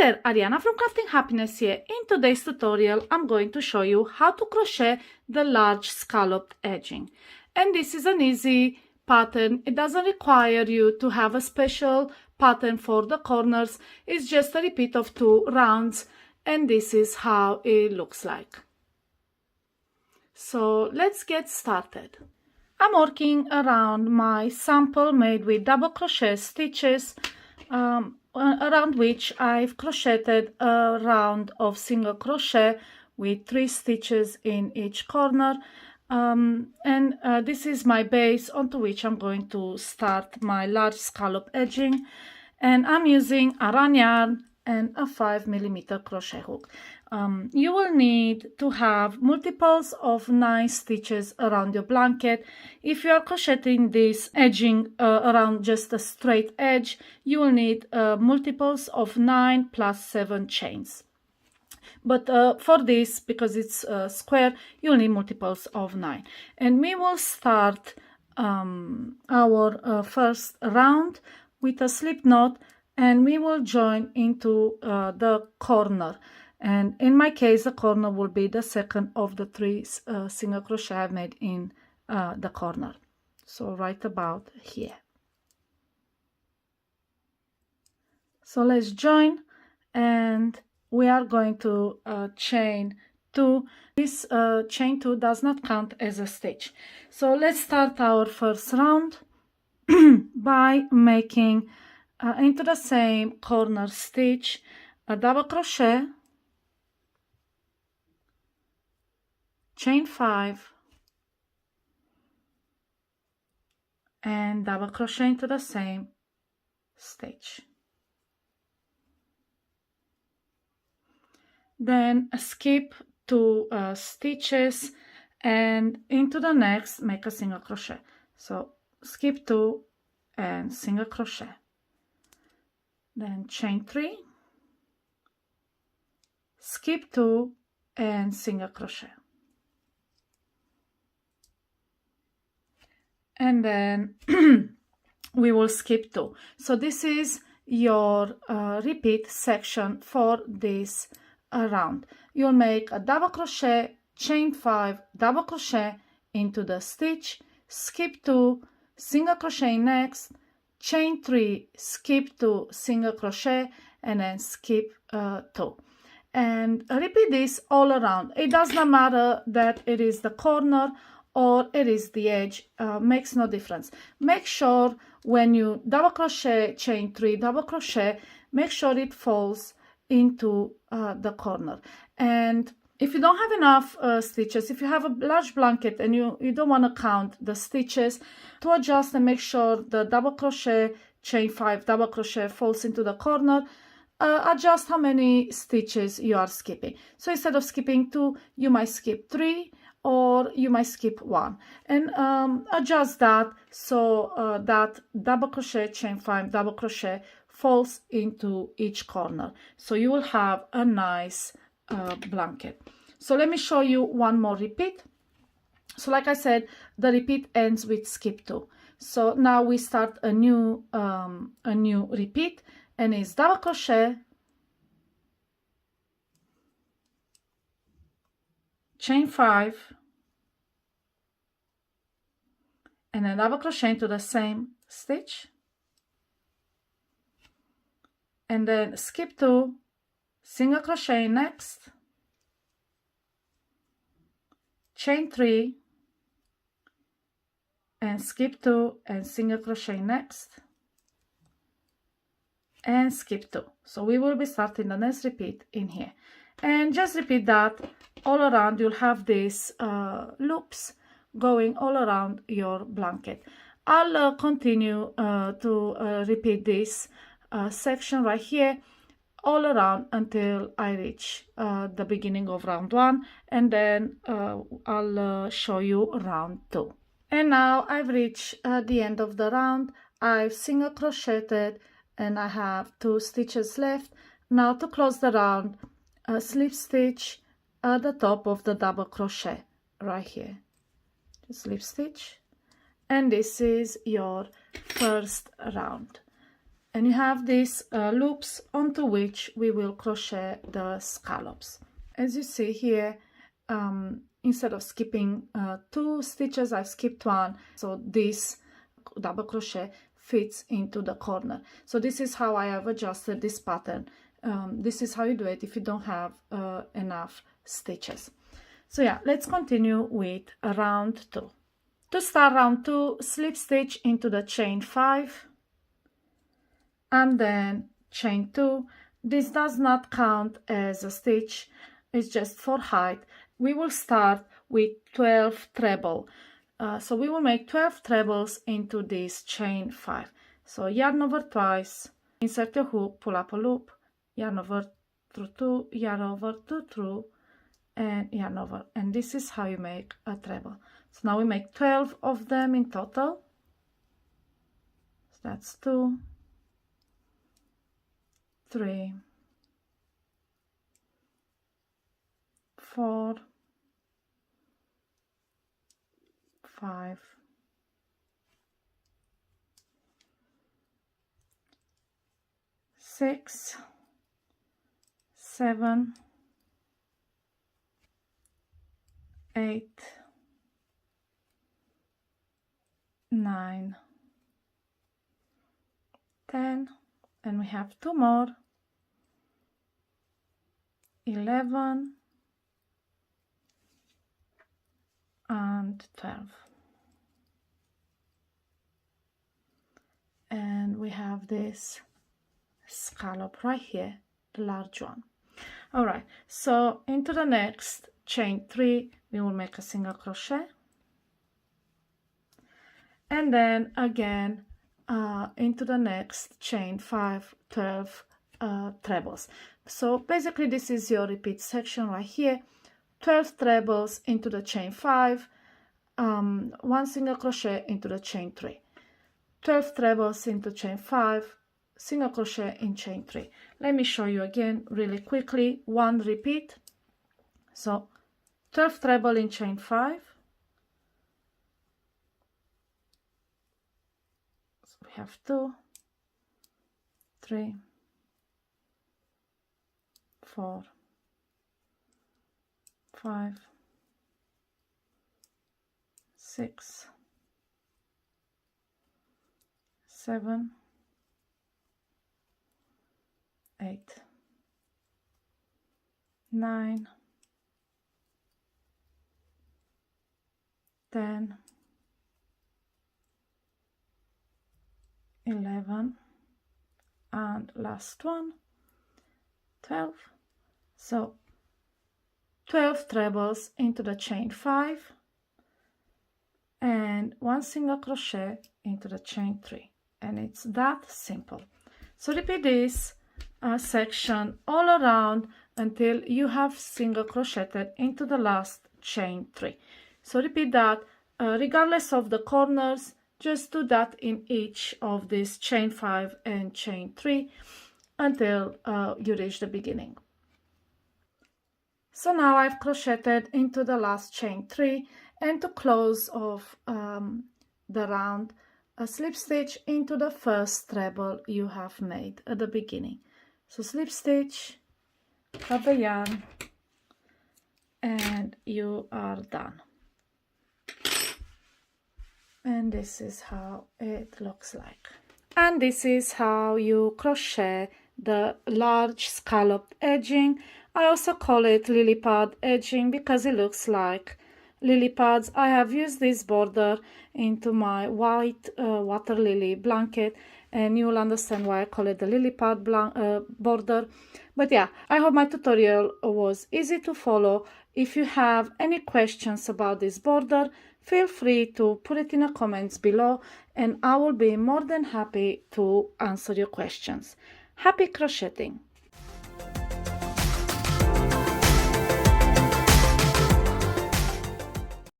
there, Ariana from Crafting Happiness here. In today's tutorial, I'm going to show you how to crochet the large scalloped edging. And this is an easy pattern. It doesn't require you to have a special pattern for the corners. It's just a repeat of 2 rounds, and this is how it looks like. So let's get started. I'm working around my sample made with double crochet stitches, around which I've crocheted a round of single crochet with 3 stitches in each corner, this is my base onto which I'm going to start my large scallop edging, and I'm using a run yarn and a 5mm crochet hook. You will need to have multiples of 9 stitches around your blanket. If you are crocheting this edging around just a straight edge, you will need multiples of 9 plus 7 chains. But for this, because it's square, you'll need multiples of 9. And we will start our first round with a slip knot, and we will join into the corner. And in my case, the corner will be the second of the 3 single crochet I've made in the corner. So right about here. So let's join, and we are going to chain 2. This chain 2 does not count as a stitch. So let's start our first round by making into the same corner stitch a double crochet, chain 5, and double crochet into the same stitch. Then skip 2 stitches, and into the next make a single crochet. So skip 2 and single crochet, then chain 3, skip 2 and single crochet, and then we will skip 2. So this is your repeat section for this round. You'll make a double crochet, chain 5, double crochet into the stitch, skip 2, single crochet next, chain 3, skip 2, single crochet, and then skip 2. And repeat this all around. It does not matter that it is the corner or it is the edge, makes no difference. Make sure when you double crochet, chain 3, double crochet, make sure it falls into the corner. And if you don't have enough stitches, if you have a large blanket and you don't want to count the stitches, to adjust and make sure the double crochet, chain 5, double crochet falls into the corner, adjust how many stitches you are skipping. So instead of skipping 2, you might skip 3, or you might skip 1, and adjust that so that double crochet, chain 5, double crochet falls into each corner, so you will have a nice blanket. So let me show you one more repeat. So like I said, the repeat ends with skip 2. So now we start a new repeat, and it's double crochet, chain 5, and then double crochet into the same stitch, and then skip 2, single crochet next, chain 3, and skip 2 and single crochet next, and skip 2. So we will be starting the next repeat in here, and just repeat that all around. You'll have these loops going all around your blanket. I'll continue to repeat this section right here all around until I reach the beginning of round 1, and then I'll show you round 2. And now I've reached the end of the round. I've single crocheted and I have 2 stitches left. Now to close the round, a slip stitch at the top of the double crochet right here. Just slip stitch, and this is your first round. and you have these loops onto which we will crochet the scallops. As you see here, instead of skipping 2 stitches, I've skipped 1, so this double crochet fits into the corner. So this is how I have adjusted this pattern. This is how you do it if you don't have enough stitches. So yeah, let's continue with round 2. To start round 2, slip stitch into the chain 5 and then chain 2. This does not count as a stitch, it's just for height. We will start with 12 treble. So we will make 12 trebles into this chain 5. So yarn over twice, insert your hook, pull up a loop, yarn over through 2, yarn over 2 through, and yarn over. And this is how you make a treble. So now we make 12 of them in total. So that's 2, 3, 4, 5, 6, 7, 8, 9, 10, and we have 2 more, 11 and 12. And we have this scallop right here, the large one. All right, so into the next chain 3 we will make a single crochet, and then again into the next chain 5, 12 trebles. So basically this is your repeat section right here. 12 trebles into the chain 5, 1 single crochet into the chain 3, 12 trebles into chain 5, single crochet in chain 3. Let me show you again really quickly, 1 repeat. So 12 treble in chain 5, so we have 2, 3, 4, 5, 6, 7, 8, 9, 10, 11, and last one, 12. So 12 trebles into the chain 5 and 1 single crochet into the chain 3, and it's that simple. So repeat this section all around until you have single crocheted into the last chain 3. So repeat that regardless of the corners, just do that in each of these chain 5 and chain 3 until you reach the beginning. So now I've crocheted into the last chain 3, and to close off the round, a slip stitch into the first treble you have made at the beginning. So slip stitch, cut the yarn, and you are done. And this is how it looks like. And this is how you crochet the large scalloped edging. I also call it lily pad edging because it looks like lily pads. I have used this border into my white water lily blanket, and you'll understand why I call it the lily pad border. But yeah, I hope my tutorial was easy to follow. If you have any questions about this border, feel free to put it in the comments below, and I will be more than happy to answer your questions. Happy crocheting!